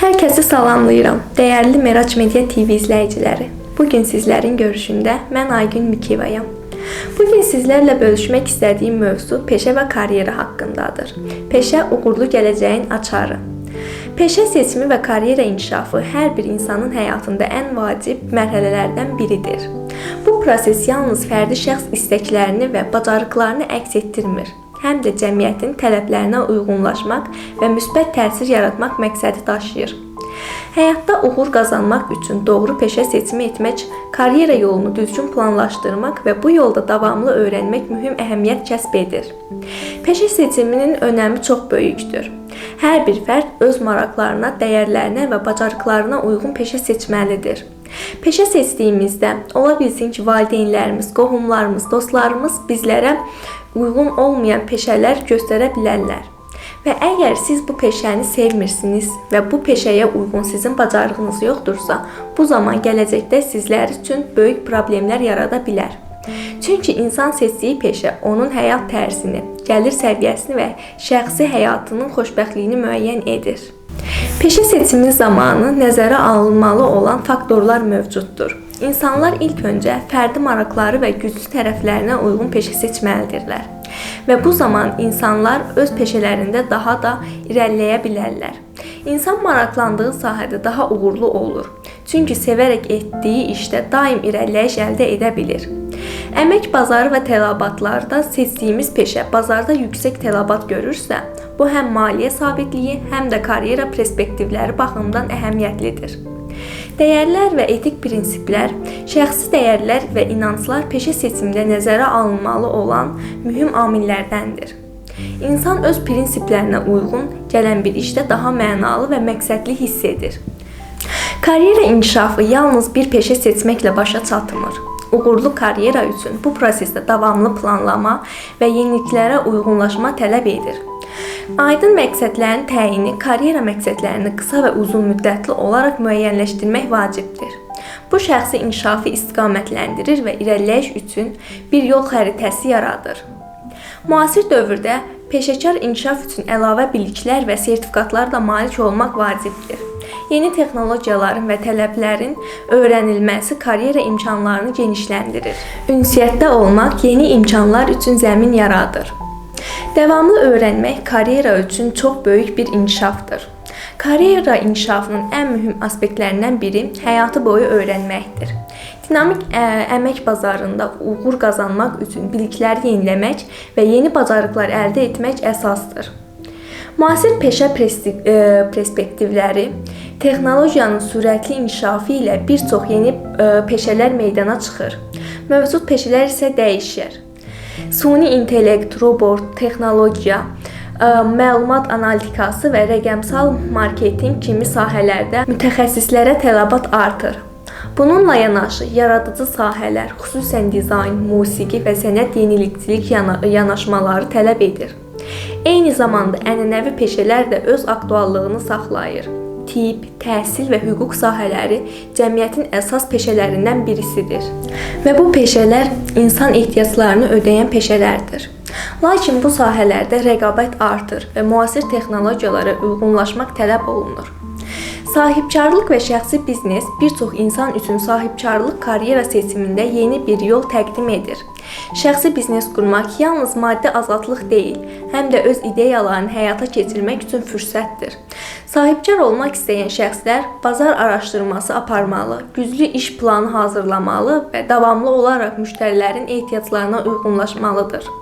Herkese salamlayıram. Değerli Meraç Media TV izləyiciləri. Bugün sizlərin görüşündə mən Aygün Mikivayam. Bugün sizlərlə bölüşmək istədiyim mövzu peşə və karyera haqqındadır. Peşə uğurlu gələcəyin açarı. Peşə seçimi və karyera inkişafı hər bir insanın həyatında ən vacib mərhələlərdən biridir. Bu proses yalnız fərdi şəxs istəklərini və bacarıqlarını əks etdirmir. Həm də cəmiyyətin tələblərinə uyğunlaşmaq və müsbət təsir yaratmaq məqsədi daşıyır. Həyatda uğur qazanmaq üçün doğru peşə seçimi etmək, karyera yolunu düzgün planlaşdırmaq və bu yolda davamlı öyrənmək mühüm əhəmiyyət kəsb edir. Peşə seçiminin önəmi çox böyükdür. Hər bir fərd öz maraqlarına, dəyərlərinə və bacarıqlarına uyğun peşə seçməlidir. Peşə seçdiyimizdə ola bilsin ki, valideynlərimiz, qohumlarımız, dostlarımız bizlərə uyğun olmayan peşələr göstərə bilərlər. Və əgər siz bu peşəni sevmirsiniz və bu peşəyə uyğun sizin bacarığınız yoxdursa, bu zaman gələcəkdə sizlər üçün böyük problemlər yarada bilər. Çünki insan seçdiyi peşə onun həyat tərzini, gəlir səviyyəsini və şəxsi həyatının xoşbəxtliyini müəyyən edir. Peşə seçimi zamanı nəzərə alınmalı olan faktorlar mövcuddur. İnsanlar ilk öncə fərdi maraqları və güclü tərəflərinə uyğun peşə seçməlidirlər. Və bu zaman insanlar öz peşələrində daha da irəliləyə bilərlər. İnsan maraqlandığı sahədə daha uğurlu olur. Çünki sevərək etdiyi işdə daim irəliləyiş əldə edə bilir. Əmək bazarı və tələbatlarda seçdiyimiz peşə bazarda yüksək tələbat görürsə, bu həm maliyyə sabitliyi, həm də karyera perspektivləri baxımından əhəmiyyətlidir. Dəyərlər və etik prinsiplər, şəxsi dəyərlər və inanclar peşə seçimində nəzərə alınmalı olan mühüm amillərdəndir. İnsan öz prinsiplərinə uyğun gələn bir işdə daha mənalı və məqsədli hiss edir. Karyera inkişafı yalnız bir peşə seçməklə başa çatmır. Uğurlu karyera üçün bu prosesdə davamlı planlama və yeniliklərə uyğunlaşma tələb edir. Aydın məqsədlərin təyini, karyera məqsədlərini qısa və uzun müddətli olaraq müəyyənləşdirmək vacibdir. Bu şəxsi inkişafı istiqamətləndirir və irəliləyiş üçün bir yol xəritəsi yaradır. Müasir dövrdə peşəkar inkişaf üçün əlavə biliklər və sertifikatlarla malik olmaq vacibdir. Yeni texnologiyaların və tələblərin öyrənilməsi karyera imkanlarını genişləndirir. Ünsiyyətdə olmaq yeni imkanlar üçün zəmin yaradır. Davamlı öyrənmək karyera üçün çox böyük bir inkişafdır. Karyera inkişafının ən mühüm aspektlərindən biri həyatı boyu öyrənməkdir. Dinamik əmək bazarında uğur qazanmaq üçün bilikləri yeniləmək və yeni bacarıqlar əldə etmək əsasdır. Müasir peşə perspektivləri, texnologiyanın sürətli inkişafı ilə bir çox yeni peşələr meydana çıxır. Mövcud peşələr isə dəyişir. Suni intellekt, robot, texnologiya, məlumat analitikası və rəqəmsal marketinq kimi sahələrdə mütəxəssislərə tələbat artır. Bununla yanaşı, yaradıcı sahələr, xüsusən dizayn, musiqi və sənət yenilikçilik yanaşmaları tələb edir. Eyni zamanda ənənəvi peşələr də öz aktuallığını saxlayır. Tibb, təhsil və hüquq sahələri cəmiyyətin əsas peşələrindən birisidir. Və bu peşələr insan ehtiyaclarını ödəyən peşələrdir. Lakin bu sahələrdə rəqabət artır və müasir texnologiyalara uyğunlaşmaq tələb olunur. Sahibkarlıq və şəxsi biznes bir çox insan üçün sahibkarlıq karyera seçimində yeni bir yol təqdim edir. Şəxsi biznes qurmaq yalnız maddi azadlıq deyil, həm də öz ideyalarını həyata keçirmək üçün fürsətdir. Sahibkar olmaq istəyən şəxslər bazar araşdırması aparmalı, güclü iş planı hazırlamalı və davamlı olaraq müştərilərin ehtiyaclarına uyğunlaşmalıdır.